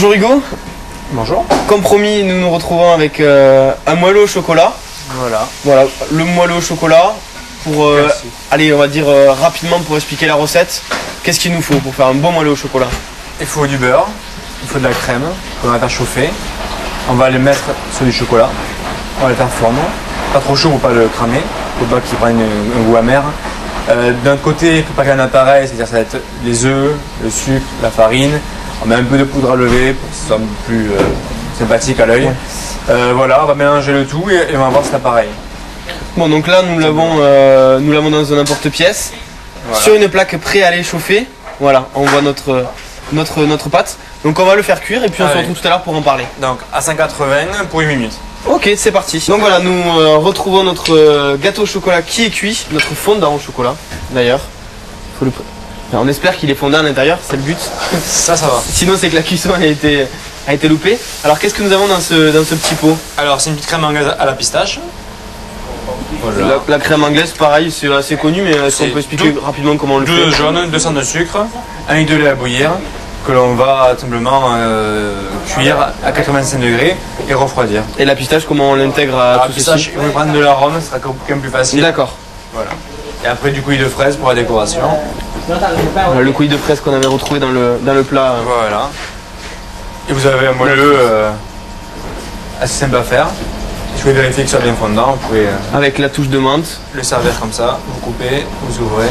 Bonjour Hugo. Bonjour. Comme promis, nous nous retrouvons avec un moelleux au chocolat. Voilà, le moelleux au chocolat. Pour allez, on va dire rapidement pour expliquer la recette. Qu'est-ce qu'il nous faut pour faire un bon moelleux au chocolat? Il faut du beurre, il faut de la crème qu'on va faire chauffer. On va les mettre sur du chocolat. On va les faire fondre. Pas trop chaud pour pas le cramer, pour pas qu'il prenne un goût amer. D'un côté, préparer un appareil, c'est-à-dire ça va être les œufs, le sucre, la farine. On met un peu de poudre à lever pour que ce soit un peu plus sympathique à l'œil. Voilà, on va mélanger le tout et on va voir cet appareil. Bon, donc là nous l'avons dans un emporte-pièce, voilà, sur une plaque prête à aller chauffer. Voilà, on voit notre pâte. Donc on va le faire cuire et puis on se retrouve tout à l'heure pour en parler. Donc à 180 pour 8 minutes. Ok, c'est parti. Donc voilà, nous retrouvons notre gâteau au chocolat qui est cuit, notre fondant au chocolat d'ailleurs. On espère qu'il est fondant à l'intérieur, c'est le but. Ça va. Sinon c'est que la cuisson a été loupée. Alors qu'est-ce que nous avons dans ce petit pot? Alors c'est une petite crème anglaise à la pistache. Voilà. La crème anglaise, pareil, c'est assez connu, mais est-ce qu'on peut expliquer rapidement comment on le fait? 2 œufs jaunes, 200 de sucre, 1 litre de lait à bouillir, que l'on va simplement cuire à 85 degrés et refroidir. Et la pistache, comment on l'intègre à tout ceci? On va prendre de l'arôme, ce sera quand même plus facile. D'accord. Voilà. Et après du coulis de fraise pour la décoration. Voilà, le coulis de fraise qu'on avait retrouvé dans le plat. Voilà. Et vous avez un moelleux assez simple à faire. Si vous voulez vérifier que ce soit bien fondant, vous pouvez avec la touche de menthe le servir comme ça, vous coupez, vous ouvrez.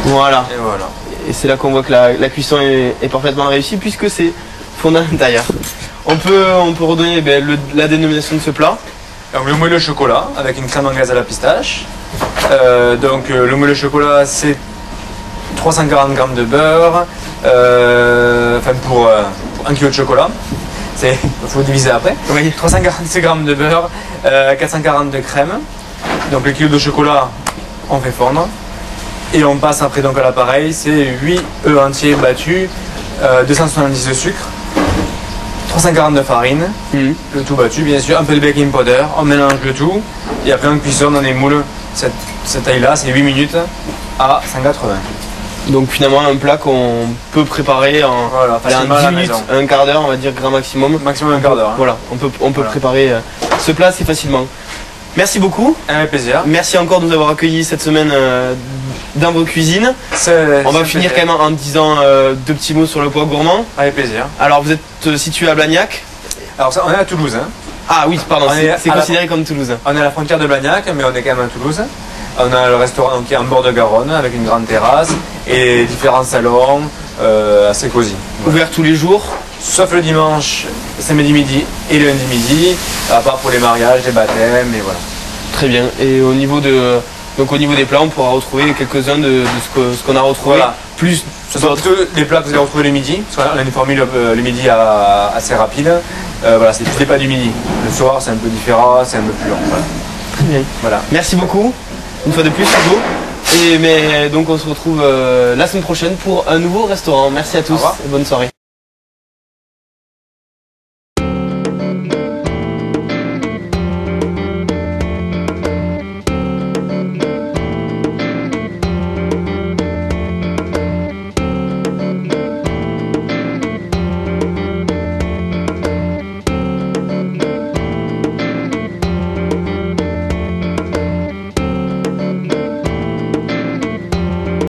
Voilà. Et voilà. Et c'est là qu'on voit que la cuisson est parfaitement réussie puisque c'est fondant à l'intérieur. On peut redonner la dénomination de ce plat. Donc le moelleux au chocolat avec une crème anglaise à la pistache. Le moelleux au chocolat c'est 340 g de beurre, pour 1 kg de chocolat. Il faut diviser après. Oui. 346 g de beurre, 440 de crème. Donc le kilo de chocolat, on fait fondre. Et on passe après donc à l'appareil, c'est 8 œufs entiers battus, 270 de sucre, 340 de farine, le tout battu bien sûr, un peu de baking powder, on mélange le tout et après on cuissonne dans des moules. Cette taille là, c'est 8 minutes à 180. Donc finalement un plat qu'on peut préparer en 10 minutes, un quart d'heure, on va dire grand maximum. Maximum un quart d'heure. Voilà, on peut préparer ce plat assez facilement. Merci beaucoup. Avec plaisir. Merci encore de nous avoir accueillis cette semaine dans vos cuisines. On va finir quand même en disant 2 petits mots sur le poids gourmand. Avec plaisir. Alors vous êtes situé à Blagnac. Alors ça, on est à Toulouse. Hein. Ah oui, pardon, c'est considéré comme Toulouse. On est à la frontière de Blagnac, mais on est quand même à Toulouse. On a le restaurant qui est en bord de Garonne avec une grande terrasse et différents salons assez cosy. Voilà. Ouvert tous les jours. Sauf le dimanche, samedi midi et le lundi midi, à part pour les mariages, les baptêmes et voilà. Très bien. Et au niveau des plats, on pourra retrouver quelques-uns de ce qu'on a retrouvé. Voilà. Plus ce sont plutôt les plats que vous allez retrouver le midi, parce qu'on a une formule le midi assez rapide. Voilà, c'est plus les plats du midi. Le soir, c'est un peu différent, c'est un peu plus long. Voilà. Très bien. Voilà. Merci beaucoup. Une fois de plus, Hugo. Donc on se retrouve la semaine prochaine pour un nouveau restaurant. Merci à tous et bonne soirée.